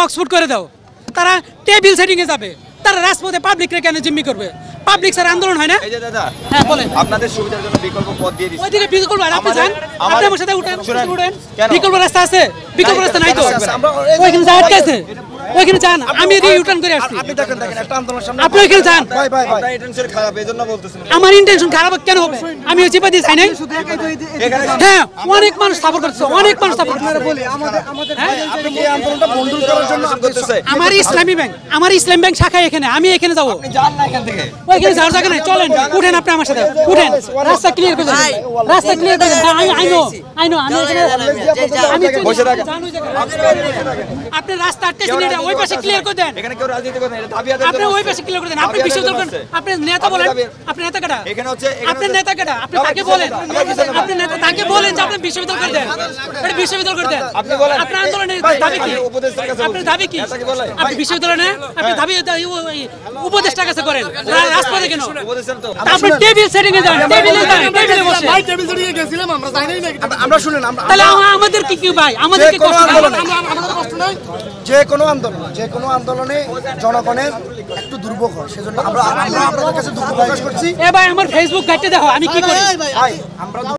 Oxford করে দাও, তারা টেবিল সেটিংয়ে যাবে, তারা রাজপথে পাবলিকরে কেন জিম্মি করবে? পাবলিক স্যার আন্দোলন হয় না? এই যে দাদা, হ্যাঁ বলেন। আপনাদের সুবিধার জন্য বিকল্প পথ দিয়ে দিচ্ছি। ওইদিকে বিকল্প আপনি যান, আপনি আমার সাথে উঠেন, উঠেন। বিকল্প রাস্তা আছে? বিকল্প রাস্তা নাই তো, ওইখানে যা আটকে আছে, ওইখানে যান। আমি এদিকে ইউটার্ন করে আসছি, আপনি দেখেন একটা আন্দোলন সামনে, আপনি ওইখানে যান। আপনার ইন্টেনশন খারাপ, এজন্য বলতেছেন। আমার ইন্টেনশন খারাপ কেন হবে? আমি ওই চিপা দিয়ে চাই নাই। হ্যাঁ, অনেক মানুষ সাপোর্ট করছে, অনেক মানুষ সাপোর্ট করছে। আপনি কি এই আন্দোলনটা বন্ধ করার জন্য করতেছে। আমার ইসলামী ব্যাংক শাখা এখানে, আমি এখানে যাবো। আপনি যান না এখান থেকে। ওইখানে যাওয়ার জায়গা নাই, চলেন উঠেন, আপনি আমার সাথে উঠেন, রাস্তা ক্লিয়ার করে দেন, রাস্তা ক্লিয়ার করে দেন। আই নো আমি বসে থাকেন। আপনি রাস্তা আটকেছেন, এটা ওই পাশে ক্লিয়ার করে দেন। এখানে কেউ রাজনীতি করে না, এটা দাবি আদায়ের আপনি জন্য ওই আসছে। পাশে ক্লিয়ার করে দেন। আপনি বিশ্ববিদ্যালয় করেন, আপনি নেতা বলেন, আপনি নেতা কাটা, এখানে হচ্ছে আপনি নেতা কাটা, আপনি তাকে বলেন, আপনি নেতা তাকে বলেন যে আপনি বিশ্ববিদ্যালয় করে দেন, এটা বিশ্ববিদ্যালয় করে দেন। আপনি বলেন আপনার আন্দোলনের দাবি কি? উপদেষ্টার কাছে আপনার দাবি কি? নেতাকে বলে। আপনি বিশ্ববিদ্যালয় না, আপনি দাবি উপদেষ্টার কাছে করেন, রাজপথে কেন? উপদেষ্টার তো আপনি টেবিল সেটিং এ যান, টেবিলে যান, টেবিলে বসে। ভাই টেবিল সেটিংয়ে গেছিলাম আমরা, যাই নাই নাকি? আমরা শুনেন, তাহলে আমাদের কি ভাই, আমাদের কি কষ্ট? আমাদের কষ্ট নাই। যে কোনো আন্দোলনে জনগণের একটু দুর্ভোগ হয়, সেজন্য আমরা আপনাদের কাছে দুঃখ প্রকাশ করছি। এ ভাই আমার ফেসবুক ঘাটতে দেখো আমি কি করি। ভাই আমরা